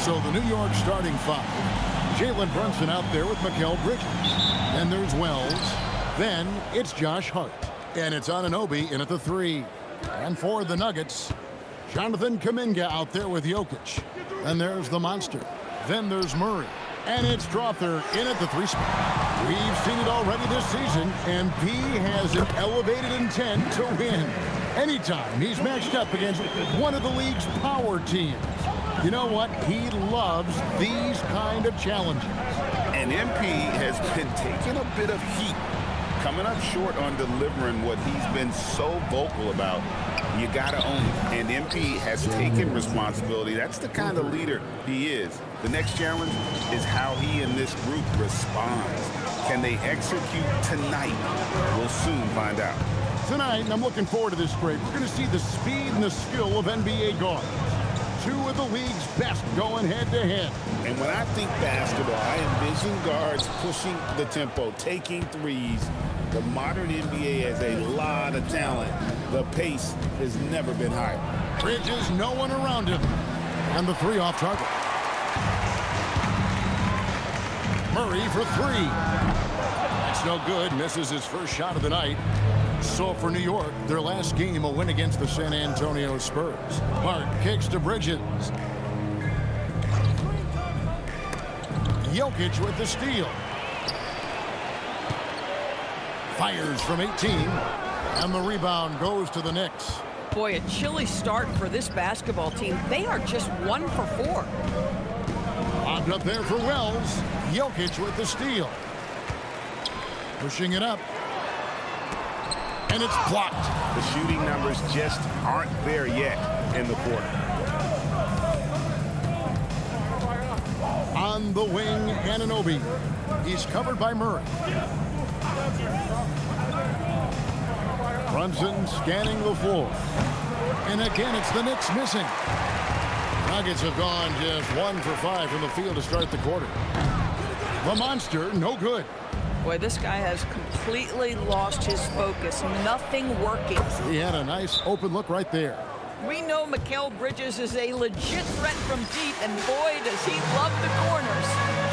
So the New York starting five. Jalen Brunson out there with Mycareer. Then there's Wells. Then it's Josh Hart. And it's Anunoby in at the 3. And for the Nuggets, Jonathan Kuminga out there with Jokic. And there's the monster. Then there's Murray. And it's Strother in at the 3 spot. We've seen it already this season, and P has an elevated intent to win. Anytime he's matched up against one of the league's power teams. You know what? He loves these kind of challenges. And MP has been taking a bit of heat, coming up short on delivering what he's been so vocal about. You got to own it. And MP has taken responsibility. That's the kind of leader he is. The next challenge is how he and this group responds. Can they execute tonight? We'll soon find out. Tonight, and I'm looking forward to this break, we're going to see the speed and the skill of NBA guards. 2 of the league's best going head-to-head. And when I think basketball, I envision guards pushing the tempo, taking threes. The modern NBA has a lot of talent. The pace has never been higher. Bridges, no one around him. And the 3 off target. Murray for 3. That's no good. Misses his first shot of the night. So for New York, their last game, a win against the San Antonio Spurs. Hart kicks to Bridges. Jokic with the steal. Fires from 18. And the rebound goes to the Knicks. Boy, a chilly start for this basketball team. They are just 1 for 4. Lobbed up there for Wells. Jokic with the steal. Pushing it up. And it's blocked. The shooting numbers just aren't there yet in the quarter. On the wing, Anunoby. He's covered by Murray. Brunson scanning the floor. And again, it's the Knicks missing. Nuggets have gone just 1 for 5 from the field to start the quarter. The monster, no good. Boy, this guy has completely lost his focus. Nothing working. He had a nice open look right there. We know Mikal Bridges is a legit threat from deep, and boy, does he love the corners.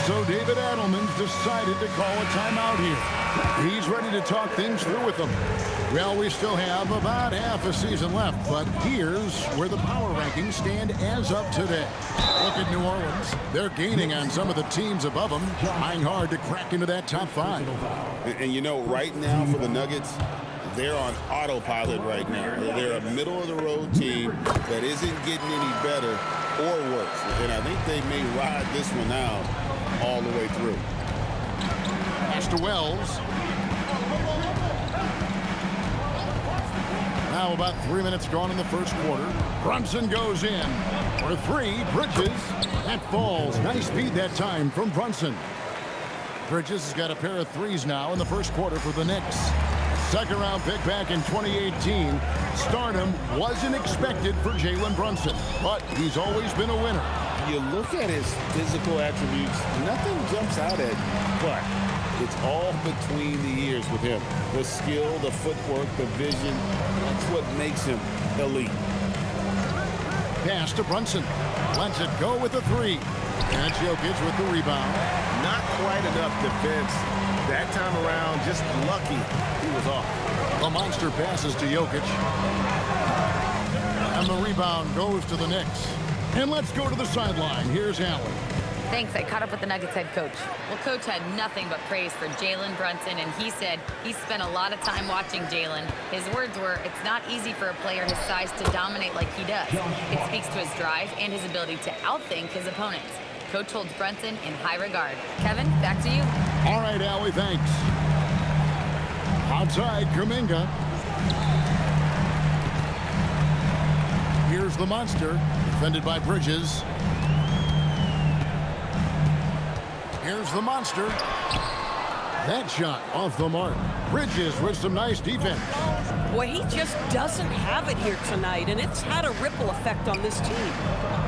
So David Adelman's decided to call a timeout here. He's ready to talk things through with them. Well, we still have about half a season left, but here's where the power rankings stand as of today. Look at New Orleans. They're gaining on some of the teams above them, trying hard to crack into that top 5. And you know, right now for the Nuggets, they're on autopilot right now. They're a middle-of-the-road team that isn't getting any better or worse. And I think they may ride this one out all the way through. Pass to Wells. Now about 3 minutes gone in the first quarter. Brunson goes in for 3. Bridges. That falls. Nice speed that time from Brunson. Bridges has got a pair of 3s now in the first quarter for the Knicks. Second-round pick back in 2018. Stardom wasn't expected for Jalen Brunson, but he's always been a winner. You look at his physical attributes, nothing jumps out at you, but it's all between the ears with him. The skill, the footwork, the vision, that's what makes him elite. Pass to Brunson. Lets it go with the 3. And Jokic with the rebound. Not quite enough defense. That time around, just lucky he was off. The monster passes to Jokic. And the rebound goes to the Knicks. And let's go to the sideline. Here's Allen. Thanks. I caught up with the Nuggets head coach. Well, coach had nothing but praise for Jalen Brunson, and he said he spent a lot of time watching Jalen. His words were, it's not easy for a player his size to dominate like he does. It speaks to his drive and his ability to outthink his opponents. Coach holds Brunson in high regard. Kevin, back to you. All right, Allie, thanks. Outside, Kuminga. Here's the monster, defended by Bridges. Here's the monster. That shot off the mark. Bridges with some nice defense. Boy, he just doesn't have it here tonight, and it's had a ripple effect on this team.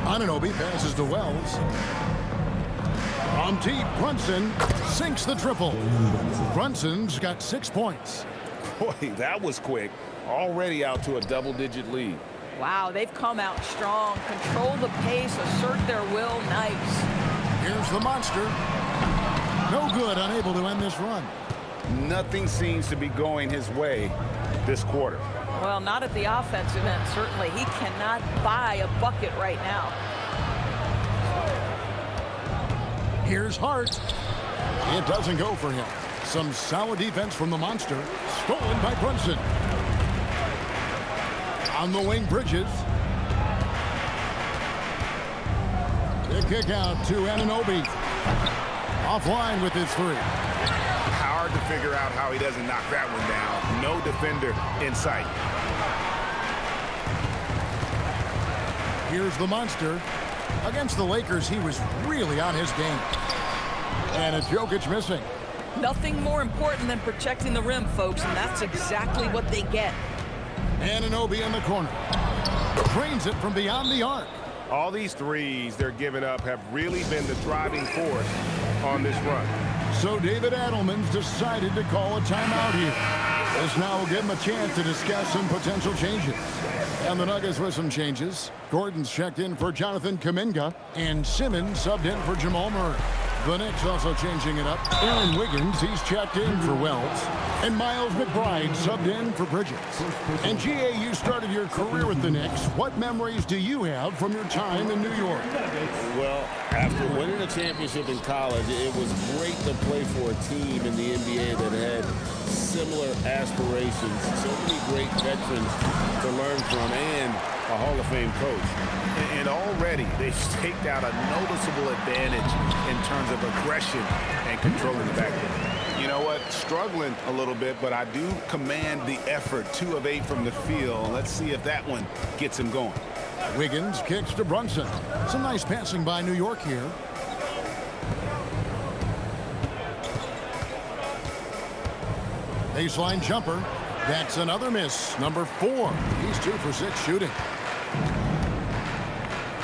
Anunoby passes to Wells. From deep, Brunson sinks the triple. Brunson's got 6 points. Boy, that was quick. Already out to a double-digit lead. Wow, they've come out strong. Control the pace, assert their will. Nice. Here's the monster. No good, unable to end this run. Nothing seems to be going his way this quarter. Well, not at the offensive end, certainly. He cannot buy a bucket right now. Here's Hart. It doesn't go for him. Some solid defense from the monster. Stolen by Brunson. On the wing, Bridges. The kick out to Anunoby. Offline with his three. Hard to figure out how he doesn't knock that one down. No defender in sight. Here's the monster. Against the Lakers, he was really on his game. And it's Jokic missing. Nothing more important than protecting the rim, folks, and that's exactly what they get. Anunoby in the corner. Drains it from beyond the arc. All these threes they're giving up have really been the driving force on this run. So David Adelman's decided to call a timeout here. This now will give him a chance to discuss some potential changes. And the Nuggets with some changes. Gordon's checked in for Jonathan Kuminga, and Simmons subbed in for Jamal Murray. The Knicks also changing it up. Aaron Wiggins, he's checked in for Wells. And Miles McBride subbed in for Bridges. And G.A., you started your career with the Knicks. What memories do you have from your time in New York? Well, after winning a championship in college, it was great to play for a team in the NBA that had similar aspirations. So many great veterans to learn from, and a Hall of Fame coach. And already they've staked out a noticeable advantage in terms of aggression and controlling the backcourt. You know what? Struggling a little bit, but I do command the effort. 2 of 8 from the field. Let's see if that one gets him going. Wiggins kicks to Brunson. Some nice passing by New York here. Baseline jumper. That's another miss. Number 4. He's 2 for 6 shooting.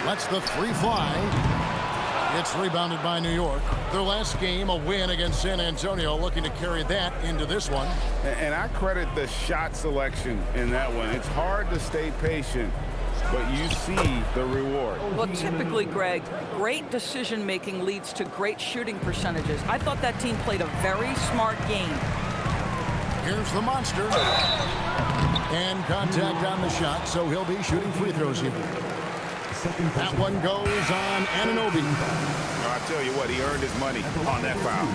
Lets the three fly. It's rebounded by New York. Their last game, a win against San Antonio, looking to carry that into this one. And I credit the shot selection in that one. It's hard to stay patient, but you see the reward. Well, typically, Greg, great decision-making leads to great shooting percentages. I thought that team played a very smart game. Here's the monster. And contact on the shot, so he'll be shooting free throws here. That one goes on Anunoby. I tell you what, he earned his money on that foul.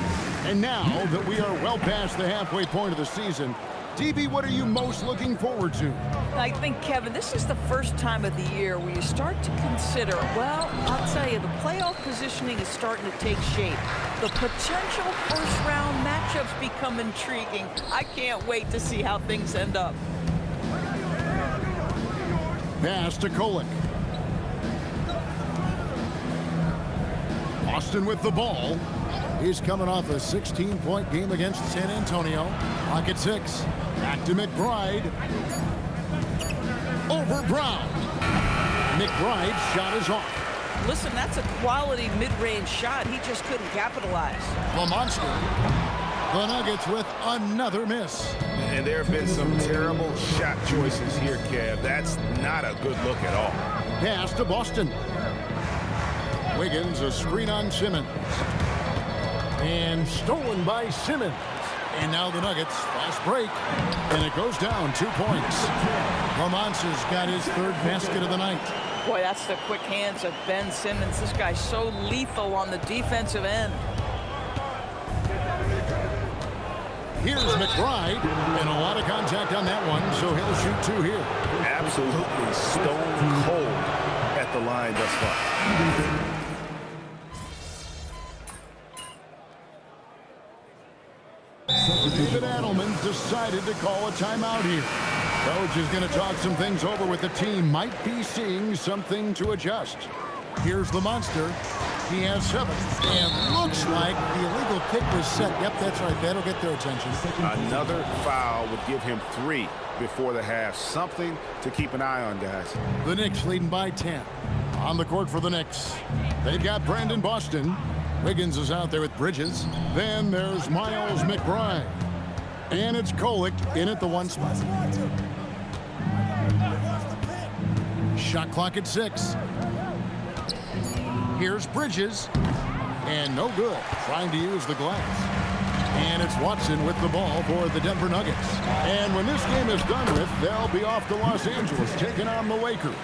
And now that we are well past the halfway point of the season, DB, what are you most looking forward to? I think, Kevin, this is the first time of the year where you start to consider, well, I'll tell you, the playoff positioning is starting to take shape. The potential first-round matchups become intriguing. I can't wait to see how things end up. Pass to Kolek. Boston with the ball. He's coming off a 16-point game against San Antonio. Pocket 6. Back to McBride. Over Brown. McBride's shot is off. Listen, that's a quality mid-range shot. He just couldn't capitalize. The monster. The Nuggets with another miss. And there have been some terrible shot choices here, Kev. That's not a good look at all. Pass to Boston. Wiggins, a screen on Simmons. And stolen by Simmons. And now the Nuggets, fast break. And it goes down 2 points. Lamonce's got his 3rd basket of the night. Boy, that's the quick hands of Ben Simmons. This guy's so lethal on the defensive end. Here's McBride. And a lot of contact on that one, so he'll shoot 2 here. Absolutely stone cold at the line thus far. David Adelman decided to call a timeout here. Coach is going to talk some things over with the team. Might be seeing something to adjust. Here's the monster. He has 7. And looks like the illegal kick was set. Yep, that's right. That'll get their attention. Another foul would give him 3 before the half. Something to keep an eye on, guys. The Knicks leading by 10. On the court for the Knicks, they've got Brandon Boston. Wiggins is out there with Bridges. Then there's Miles McBride. And it's Kolek in at the 1 spot. Shot clock at 6. Here's Bridges. And no good. Trying to use the glass. And it's Watson with the ball for the Denver Nuggets. And when this game is done with, they'll be off to Los Angeles, taking on the Lakers.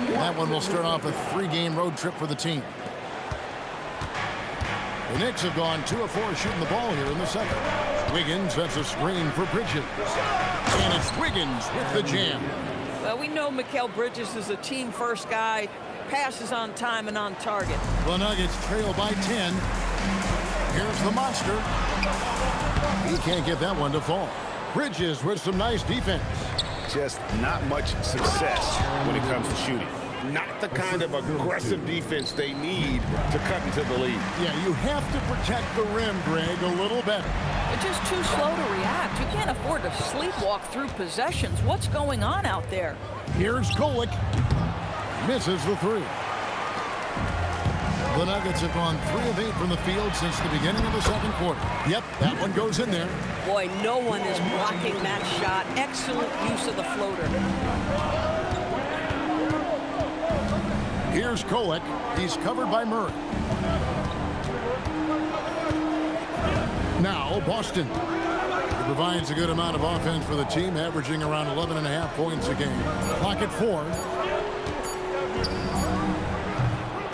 That one will start off a 3-game road trip for the team. The Knicks have gone 2 of 4 shooting the ball here in the second. Wiggins sets a screen for Bridges. And it's Wiggins with the jam. Well, we know Mikal Bridges is a team-first guy. Passes on time and on target. The Nuggets trail by 10. Here's the monster. He can't get that one to fall. Bridges with some nice defense. Just not much success when it comes to shooting. Not the kind of aggressive defense they need to cut into the lead. Yeah, you have to protect the rim, Greg, a little better. They're just too slow to react. You can't afford to sleepwalk through possessions. What's going on out there? Here's Golick. Misses the 3. The Nuggets have gone 3 of 8 from the field since the beginning of the second quarter. Yep, that one goes in there. Boy, no one is blocking that shot. Excellent use of the floater. Here's Golick. He's covered by Murray. Now, Boston. He provides a good amount of offense for the team, averaging around 11.5 points a game. Clock at 4.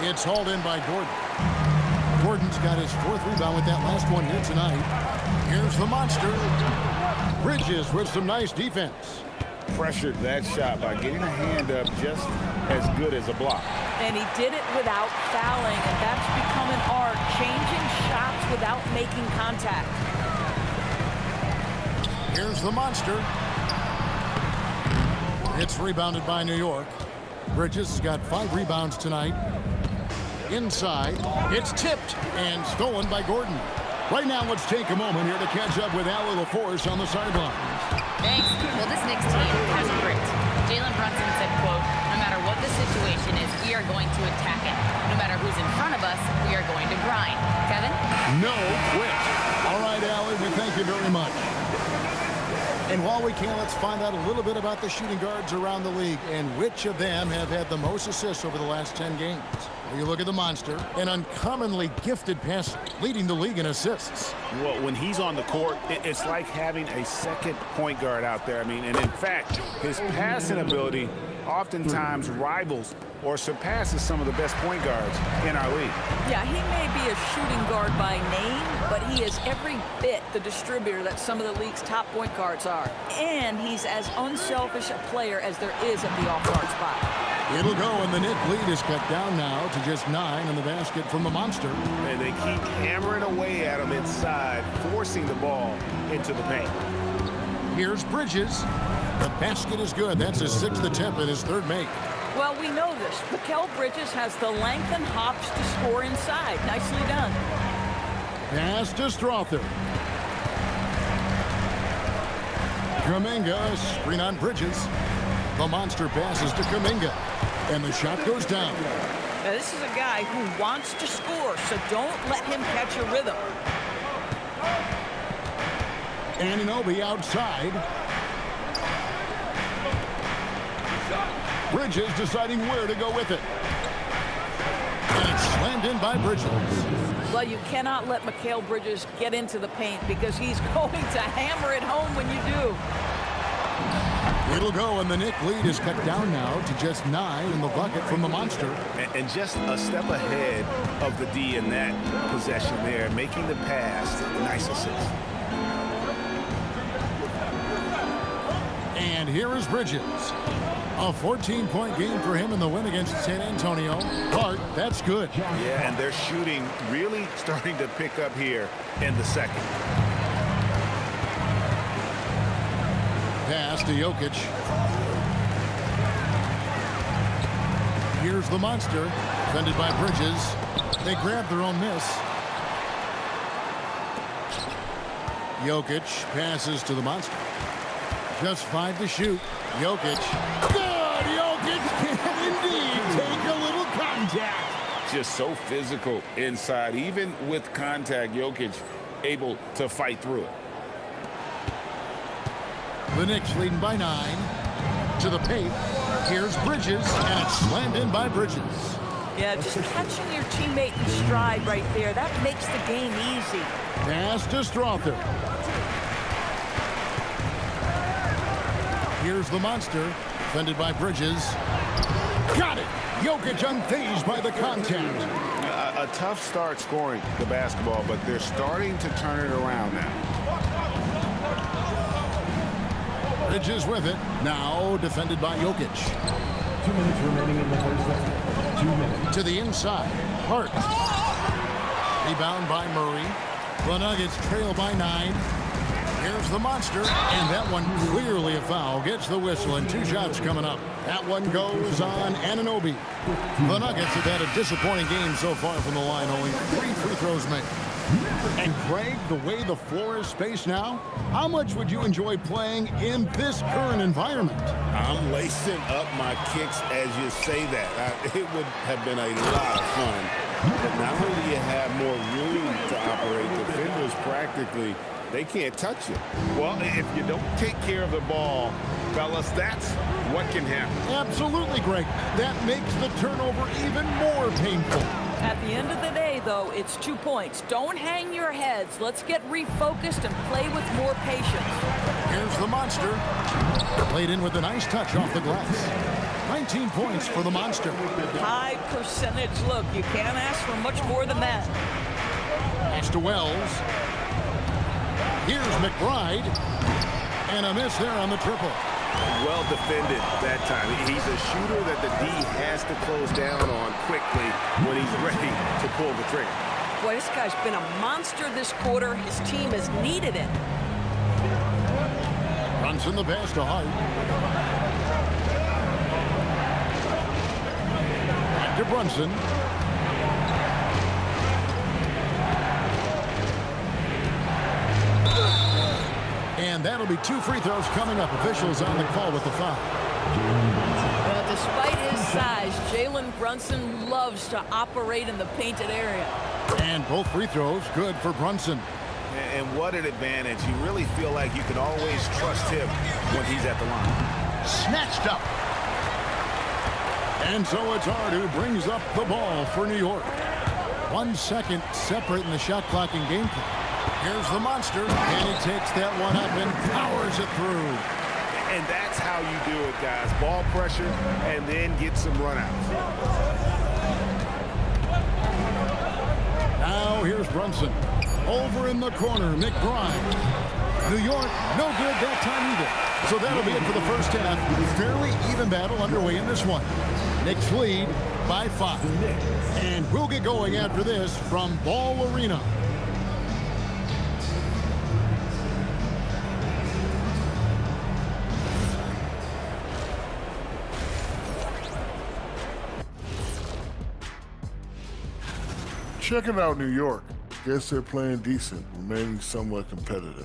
It's hauled in by Gordon. Gordon's got his 4th rebound with that last one here tonight. Here's the monster. Bridges with some nice defense. Pressured that shot by getting a hand up just as good as a block. And he did it without fouling, and that's become an art, changing shots without making contact. Here's the monster. It's rebounded by New York. Bridges has got 5 rebounds tonight. Inside, it's tipped and stolen by Gordon. Right now, let's take a moment here to catch up with Al LaForce on the sideline. Thanks. Well, this Knicks team has grit. Jalen Brunson said, quote, "No matter what the situation is, we are going to attack it. No matter who's in front of us, we are going to grind." Kevin? No quit. All right, Allie, we thank you very much. And while we can, let's find out a little bit about the shooting guards around the league and which of them have had the most assists over the last 10 games. Well, you look at the monster, an uncommonly gifted passer, leading the league in assists. Well, when he's on the court, it's like having a second point guard out there. I mean, and in fact, his passing ability oftentimes rivals or surpasses some of the best point guards in our league. Yeah, he may be a shooting guard by name, but he is every bit the distributor that some of the league's top point guards are. And he's as unselfish a player as there is at the off-guard spot. It'll go, and the Knick lead is cut down now to just 9 on the basket from the monster. And they keep hammering away at him inside, forcing the ball into the paint. Here's Bridges. The basket is good. That's his 6th attempt and his 3rd make. Well, we know this. Mikal Bridges has the length and hops to score inside. Nicely done. Pass to Strother. Kuminga, screen on Bridges. The monster passes to Kuminga. And the shot goes down. Now, this is a guy who wants to score, so don't let him catch a rhythm. Anunoby outside. Bridges deciding where to go with it. And it's slammed in by Bridges. Well, you cannot let Mikal Bridges get into the paint because he's going to hammer it home when you do. It'll go, and the Knick lead is cut down now to just 9 in the bucket from the monster. And just a step ahead of the D in that possession there, making the pass. Nice assist. And here is Bridges. A 14-point game for him in the win against San Antonio. Bart, that's good. Yeah, and their shooting really starting to pick up here in the second. Pass to Jokic. Here's the monster, defended by Bridges. They grab their own miss. Jokic passes to the monster. Just 5 to shoot. Jokic. Good! Jokic can indeed take a little contact. Just so physical inside. Even with contact, Jokic able to fight through it. The Knicks leading by 9. To the paint. Here's Bridges, and it's slammed in by Bridges. Yeah, just catching your teammate in stride right there, that makes the game easy. Pass to Strother. Here's the monster, defended by Bridges. Got it! Jokic unfazed by the contact. A tough start scoring the basketball, but they're starting to turn it around now. Bridges with it. Now defended by Jokic. 2 minutes remaining in the first half. 2 minutes. To the inside. Hart. Rebound by Murray. The Nuggets trail by 9. Here's the monster, and that one clearly a foul. Gets the whistle, and 2 shots coming up. That one goes on Anunoby. The Nuggets have had a disappointing game so far from the line, only 3 free throws made. And Craig, the way the floor is spaced now, how much would you enjoy playing in this current environment? I'm lacing up my kicks as you say that. It would have been a lot of fun. But not only do you have more room to operate, defenders practically, they can't touch it. Well, if you don't take care of the ball, fellas, that's what can happen. Absolutely, Greg. That makes the turnover even more painful. At the end of the day, though, it's 2 points. Don't hang your heads. Let's get refocused and play with more patience. Here's the monster. Played in with a nice touch off the glass. 19 points for the monster. High percentage look. You can't ask for much more than that. Pass to Wells. Here's McBride. And a miss there on the triple. Well defended that time. He's a shooter that the D has to close down on quickly when he's ready to pull the trigger. Boy, this guy's been a monster this quarter. His team has needed it. Runs in the pass to Hart. Back to Brunson. And that'll be 2 free throws coming up. Officials on the call with the foul. Despite his size, Jalen Brunson loves to operate in the painted area. And both free throws good for Brunson. And what an advantage. You really feel like you can always trust him when he's at the line. Snatched up. And so it's Hart who brings up the ball for New York. 1 second separating the shot clock and game clock. Here's the monster, and he takes that one up and powers it through. And that's how you do it, guys. Ball pressure and then get some runouts. Now here's Brunson. Over in the corner, McBride. New York, no good that time either. So that'll be it for the first half. Fairly even battle underway in this one. Knicks lead by 5. And we'll get going after this from Ball Arena. Checking out New York. Guess they're playing decent, remaining somewhat competitive.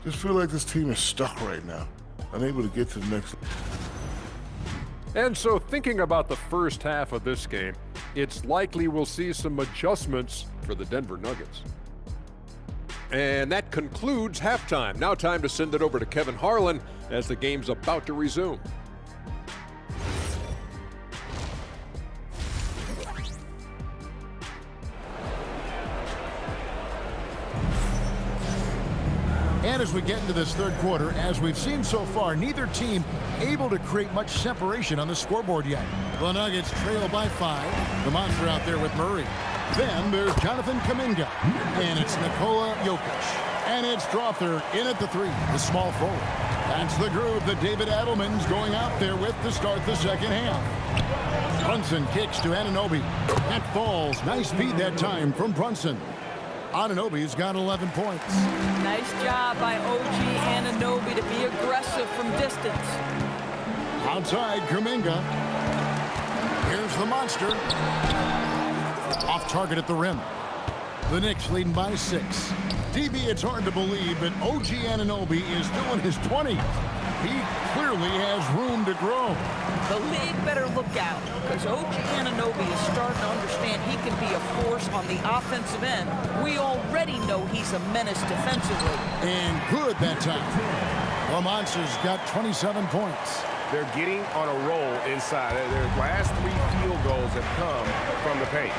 Just feel like this team is stuck right now, unable to get to the next. And so thinking about the first half of this game, it's likely we'll see some adjustments for the Denver Nuggets. And that concludes halftime. Now time to send it over to Kevin Harlan as the game's about to resume. And as we get into this third quarter, as we've seen so far, neither team able to create much separation on the scoreboard yet. The Nuggets trail by 5. The monster out there with Murray. Then there's Jonathan Kuminga. And it's Nikola Jokic. And it's Strother in at the 3, the small forward. That's the groove that David Adelman's going out there with to start the second half. Brunson kicks to Anunoby. That falls. Nice feed that time from Brunson. Anunoby's got 11 points. Nice job by OG Anunoby to be aggressive from distance. Outside, Kuminga. Here's the monster. Off target at the rim. The Knicks leading by 6. DB, it's hard to believe, but OG Anunoby is still in his 20s. He clearly has room to grow. The league better look out, because OG Anunoby is starting to understand he can be a force on the offensive end. We already know he's a menace defensively. And good that time. The Monsters got 27 points. They're getting on a roll inside. Their last 3 field goals have come from the paint.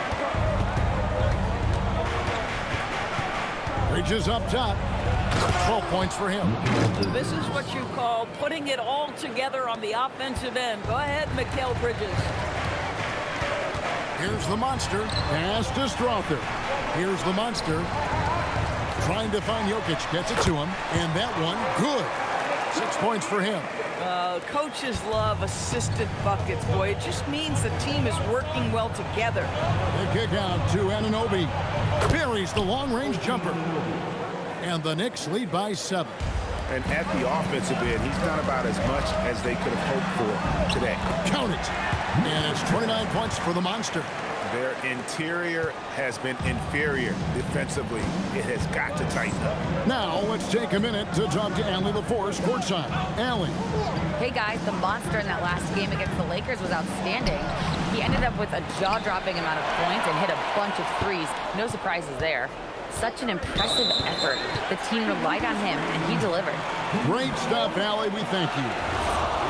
Bridges up top. 12 points for him. This is what you call putting it all together on the offensive end. Go ahead, Mikal Bridges. Here's the monster. Pass to Strother. Here's the monster. Trying to find Jokic. Gets it to him. And that one, good. 6 points for him. Coaches love assisted buckets, boy. It just means the team is working well together. The kick out to Anunoby. Buries the long-range jumper. And the Knicks lead by 7. And at the offensive end, he's done about as much as they could have hoped for today. Count it. And it's 29 points for the monster. Their interior has been inferior defensively. It has got to tighten up. Now let's take a minute to talk to Allie LaForce courtside. Allie. Hey guys, the monster in that last game against the Lakers was outstanding. He ended up with a jaw-dropping amount of points and hit a bunch of threes. No surprises there. Such an impressive effort. The team relied on him, and he delivered. Great stuff, Allie. We thank you.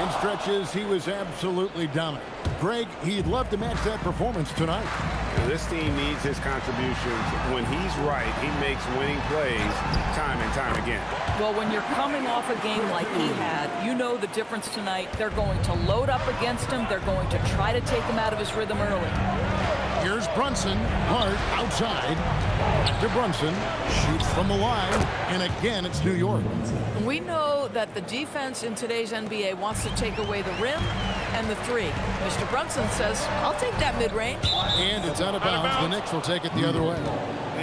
In stretches, he was absolutely dominant. Greg, he'd love to match that performance tonight. This team needs his contributions. When he's right, he makes winning plays time and time again. Well, when you're coming off a game like he had, you know the difference tonight. They're going to load up against him. They're going to try to take him out of his rhythm early. Here's Brunson. Hart outside. Back to Brunson. Shoots from the line. And again, it's New York. We know that the defense in today's NBA wants to take away the rim and the three. Mr. Brunson says, I'll take that mid-range. And it's out of bounds. The Knicks will take it the other way.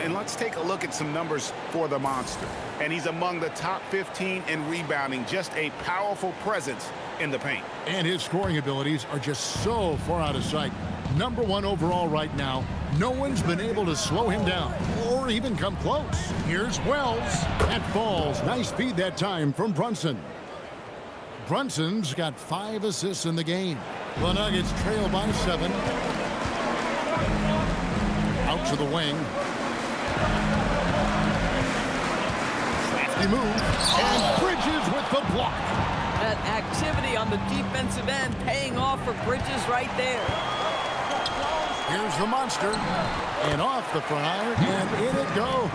And let's take a look at some numbers for the monster. And he's among the top 15 in rebounding. Just a powerful presence in the paint. And his scoring abilities are just so far out of sight. Number 1 overall right now. No one's been able to slow him down or even come close. Here's Wells. That falls. Nice feed that time from Brunson. Brunson's got 5 assists in the game. The Nuggets trail by 7. Out to the wing. Crafty move. And Bridges with the block. That activity on the defensive end paying off for Bridges right there. Here's the monster. And off the front iron, and in it goes.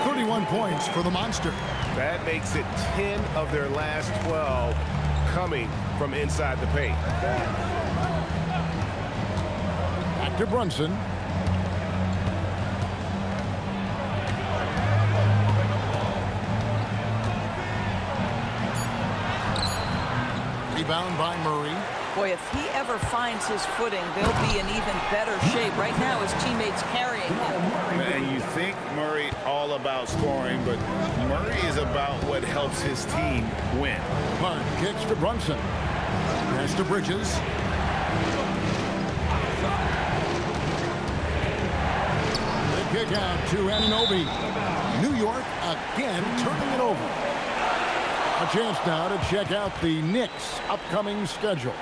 31 points for the monster. That makes it 10 of their last 12 coming from inside the paint. Back to Brunson. Rebound by Murray. Boy, if he ever finds his footing, they'll be in even better shape. Right now, his teammates carrying him. And you think Murray all about scoring, but Murray is about what helps his team win. Hart kicks to Brunson. Pass to Bridges. The kick out to Anunoby. New York again turning it over. A chance now to check out the Knicks' upcoming schedule.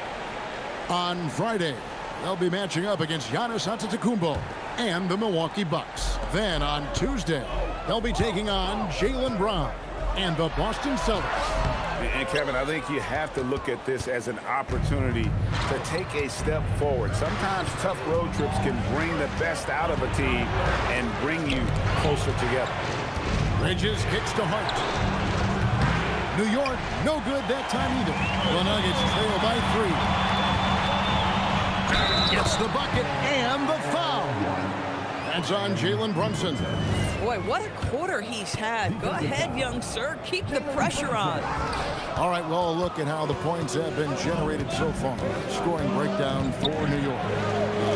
On Friday, they'll be matching up against Giannis Antetokounmpo and the Milwaukee Bucks. Then on Tuesday, they'll be taking on Jaylen Brown and the Boston Celtics. And Kevin, I think you have to look at this as an opportunity to take a step forward. Sometimes tough road trips can bring the best out of a team and bring you closer together. Bridges kicks to Hart. New York, no good that time either. The Nuggets trail by 3. Gets the bucket and the foul. That's on Jalen Brunson. Boy, what a quarter he's had. Go ahead, young sir. Keep the pressure on. All right, well, look at how the points have been generated so far. Scoring breakdown for New York.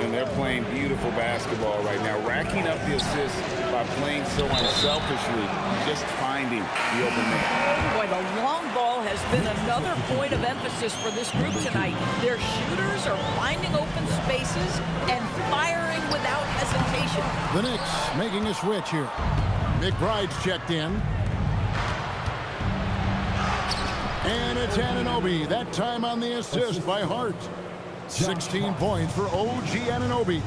And they're playing beautiful basketball right now, racking up the assists by playing so unselfishly, just finding the open man. Boy, the long ball has been another point of emphasis for this group tonight. Their shooters are finding open spaces and firing without hesitation. The Knicks making a switch here. McBride's checked in. And it's Anunoby, that time on the assist by Hart. 16 points for OG Anunoby.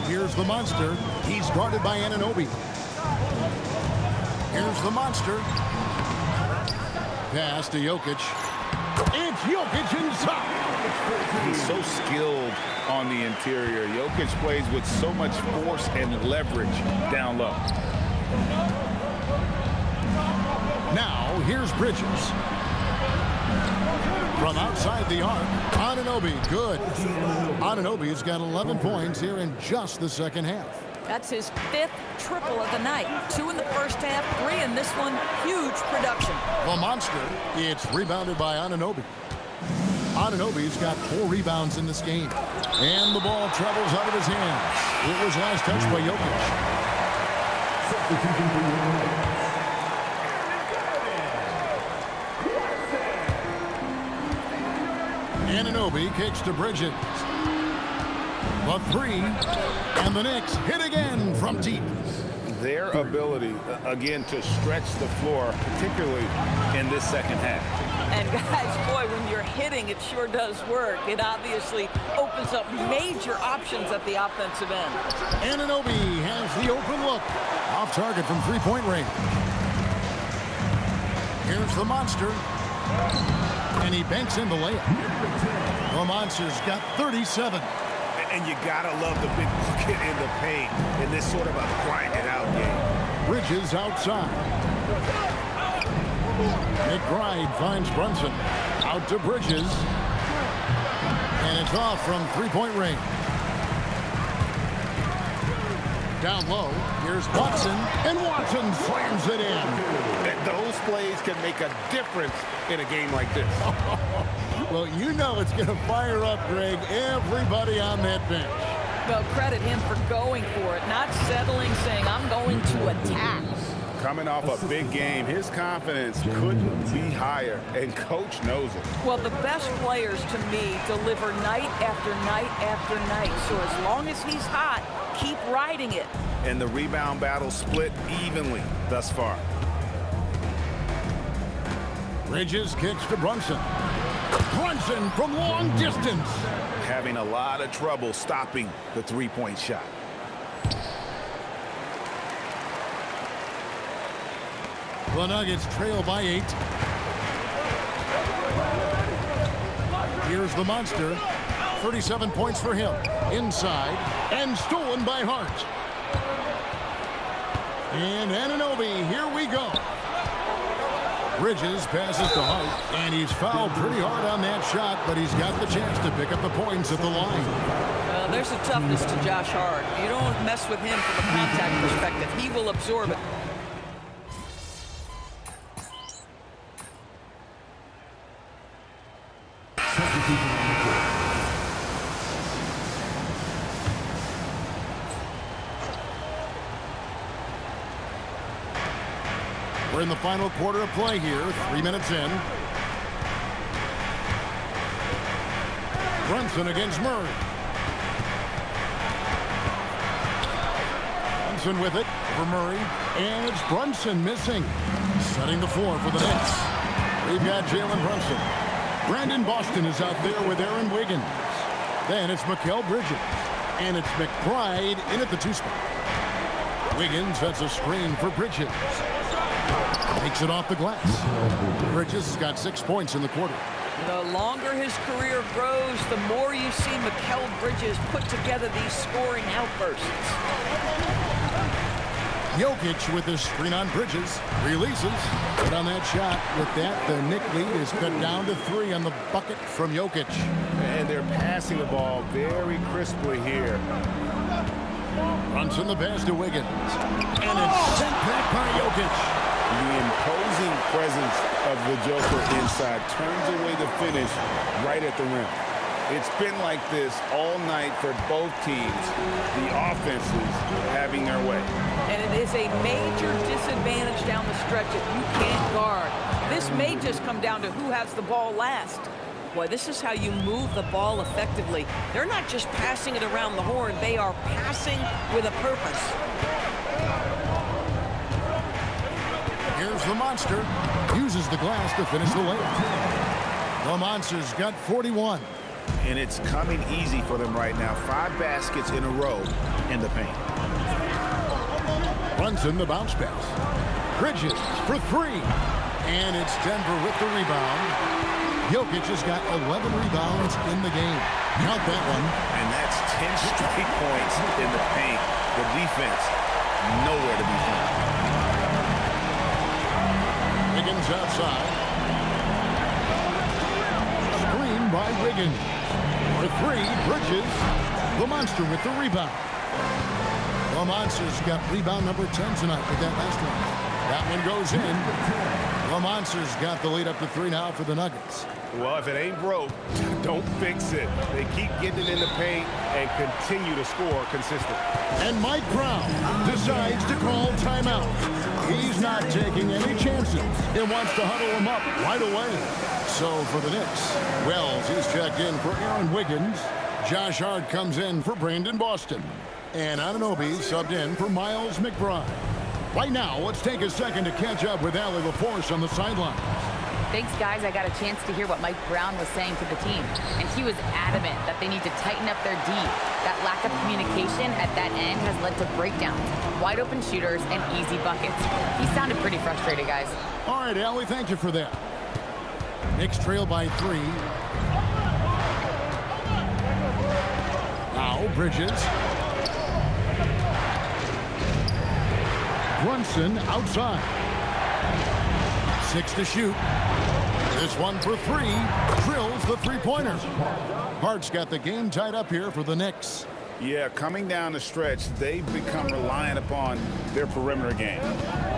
Here's the monster. He's guarded by Anunoby. Here's the monster. Pass to Jokic. It's Jokic inside. He's so skilled on the interior. Jokic plays with so much force and leverage down low. Now, here's Bridges. From outside the arc, Anunoby, good. Anunoby's got 11 points here in just the second half. That's his 5th triple of the night. 2 in the first half, 3 in this one. Huge production. The monster, it's rebounded by Anunoby. Anunoby's got 4 rebounds in this game. And the ball travels out of his hands. It was last touched by Jokic. Anunoby kicks to Bridges. The 3, and the Knicks hit again from deep. Their ability, again, to stretch the floor, particularly in this second half. And guys, boy, when you're hitting, it sure does work. It obviously opens up major options at the offensive end. Anunoby has the open look. Off target from three-point range. Here's the monster. And he banks in the layup. The monster's got 37. And you gotta love the big bucket in the paint in this sort of a grind-it-out game. Bridges outside. McBride finds Brunson. Out to Bridges. And it's off from three-point range. Down low, here's Watson. And Watson slams it in. Those plays can make a difference in a game like this. Well, you know it's going to fire up, Greg, everybody on that bench. Well, credit him for going for it, not settling, saying, I'm going to attack. Coming off a big game, his confidence couldn't be higher, and Coach knows it. Well, the best players, to me, deliver night after night after night. So as long as he's hot, keep riding it. And the rebound battle split evenly thus far. Bridges kicks to Brunson. Brunson from long distance. Having a lot of trouble stopping the three-point shot. The Nuggets trail by 8. Here's the monster. 37 points for him. Inside. And stolen by Hart. And Anunoby, here we go. Bridges passes to Hart, and he's fouled pretty hard on that shot, but he's got the chance to pick up the points at the line. There's a toughness to Josh Hart. You don't mess with him from a contact perspective. He will absorb it. We're in the final quarter of play here, 3 minutes in. Brunson against Murray. Brunson with it for Murray, and it's Brunson missing. Setting the floor for the Knicks. We've got Jalen Brunson. Brandon Boston is out there with Aaron Wiggins. Then it's Mikal Bridges, and it's McBride in at the 2 spot. Wiggins sets a screen for Bridges. Takes it off the glass. Bridges has got 6 points in the quarter. The longer his career grows, the more you see Mikal Bridges put together these scoring outbursts. Jokic with the screen on Bridges. Releases. But on that shot, with that, the Knick lead is cut down to 3 on the bucket from Jokic. And they're passing the ball very crisply here. Runs in the pass to Wiggins. And it's sent back by Jokic. The imposing presence of the Joker inside turns away the finish right at the rim. It's been like this all night for both teams. The offenses having their way. And it is a major disadvantage down the stretch if you can't guard. This may just come down to who has the ball last. Boy, this is how you move the ball effectively. They're not just passing it around the horn. They are passing with a purpose. Here's the monster. Uses the glass to finish the layup. The monster's got 41. And it's coming easy for them right now. 5 baskets in a row in the paint. Brunson the bounce pass. Bridges for 3. And it's Denver with the rebound. Jokic has got 11 rebounds in the game. Count that one. And that's 10 straight points in the paint. The defense, nowhere to be found. Wiggins outside. Screen by Wiggins. For three, Bridges. The Monster with the rebound. The Monster's got rebound number 10 tonight with that last one. That one goes in. The Monster's got the lead up to 3 now for the Nuggets. Well, if it ain't broke, don't fix it. They keep getting it in the paint and continue to score consistently. And Mike Brown decides to call timeout. He's not taking any chances. He wants to huddle him up right away. So for the Knicks, Wells is checked in for Aaron Wiggins. Josh Hart comes in for Brandon Boston. And Anunoby subbed in for Miles McBride. Right now, let's take a second to catch up with Allie LaForce on the sideline. Thanks, guys. I got a chance to hear what Mike Brown was saying to the team, and he was adamant that they need to tighten up their D. That lack of communication at that end has led to breakdowns, wide open shooters, and easy buckets. He sounded pretty frustrated, guys. All right, Allie, thank you for that. Knicks trail by 3. Now, Bridges. Brunson outside. 6 to shoot. This one for 3. Drills the three-pointer. Hart's got the game tied up here for the Knicks. Yeah, coming down the stretch, they've become reliant upon their perimeter game.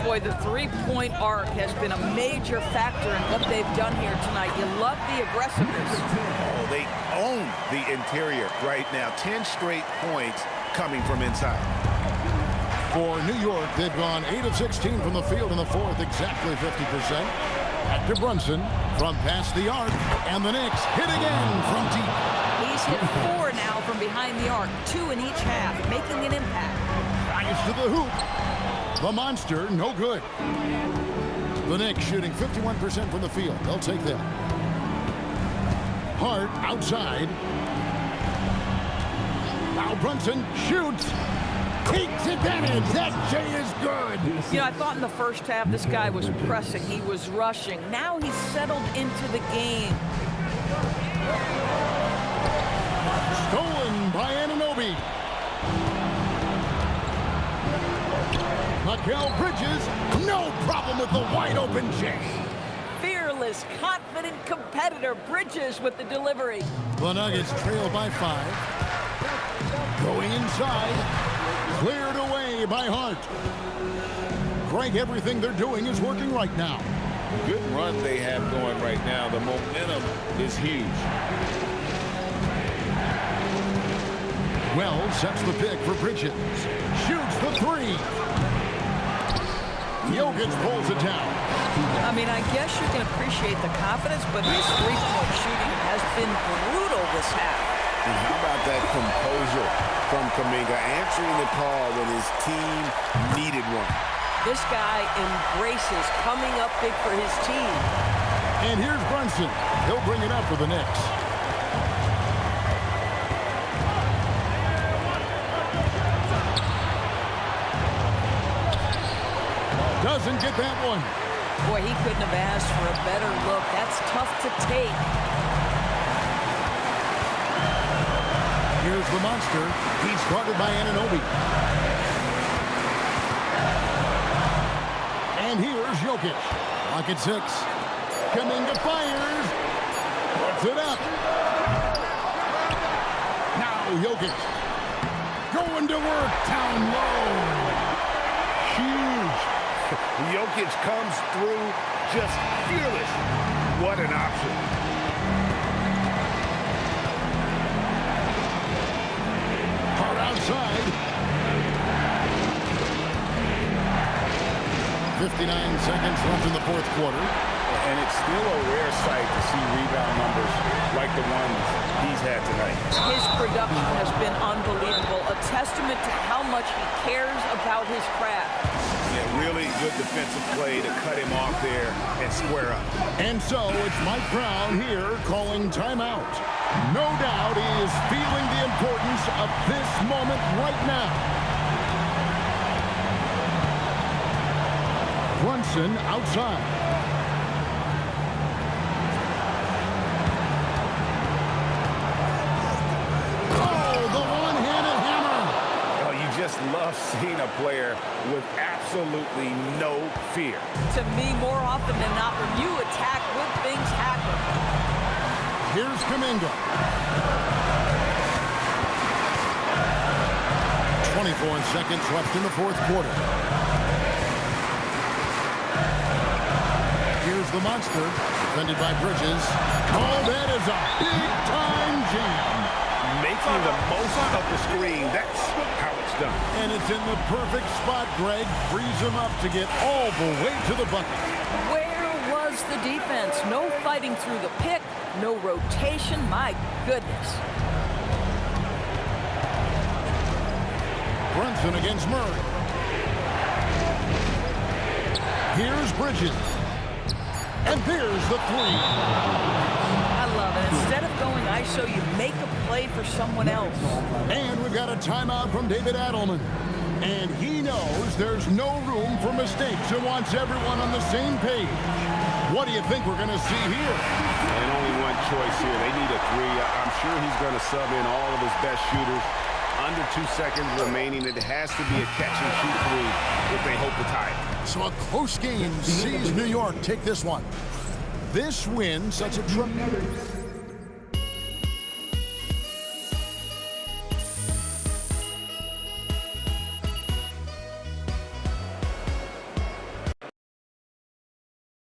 Boy, the three-point arc has been a major factor in what they've done here tonight. You love the aggressiveness. Oh, they own the interior right now. 10 straight points coming from inside. For New York, they've gone 8 of 16 from the field in the fourth, exactly 50%. Back to Brunson from past the arc, and the Knicks hit again from deep. He's hit 4 now from behind the arc, 2 in each half, making an impact. Drives to the hoop. The Monster, no good. The Knicks shooting 51% from the field. They'll take that. Hart outside. Now Brunson shoots. Takes advantage. That J is good. You know, I thought in the first half this guy was pressing. He was rushing. Now he's settled into the game. Stolen by Anunoby. Mikal Bridges, no problem with the wide open J. Fearless, confident competitor. Bridges with the delivery. The Nuggets trail by 5. Going inside. Cleared away by Hart. Greg, everything they're doing is working right now. Good run they have going right now. The momentum is huge. Wells sets the pick for Bridges. Shoots the 3. Jokic pulls it down. I mean, I guess you can appreciate the confidence, but his three-point shooting has been brutal this half. And how about that composure from Kuminga, answering the call when his team needed one. This guy embraces coming up big for his team. And here's Brunson. He'll bring it up for the Knicks. Doesn't get that one. Boy, he couldn't have asked for a better look. That's tough to take. Here's the Monster. He's guarded by Anunoby. And here's Jokic. Lock at 6. Kuminga fires. Puts it up. Now Jokic. Going to work down low. Huge. Jokic comes through just fearless. What an option. Hard outside. 59 seconds left in the fourth quarter. And it's still a rare sight to see rebound numbers like the ones he's had tonight. His production has been unbelievable, a testament to how much he cares about his craft. Yeah, really good defensive play to cut him off there and square up. And so it's Mike Brown here calling timeout. No doubt he is feeling the importance of this moment right now. Brunson outside. love seeing a player with absolutely no fear. To me, more often than not, when you attack, good things happen. Here's Kuminga. 24 seconds left in the fourth quarter. Here's the monster, defended by Bridges. Oh, that is a big-time jam. Making the most of the screen, that's how it's done. And it's in the perfect spot, Greg. Frees him up to get all the way to the bucket. Where was the defense? No fighting through the pick, no rotation. My goodness. Brunson against Murray. Here's Bridges. And there's the three. I love it. Instead of going ISO, you make a play for someone else. And we've got a timeout from David Adelman. And he knows there's no room for mistakes and wants everyone on the same page. What do you think we're going to see here? And only one choice here. They need a three. I'm sure he's going to sub in all of his best shooters. Under 2 seconds remaining. It has to be a catch-and-shoot three if they hope to tie it. So a close game sees New York take this one. This win, such a tremendous...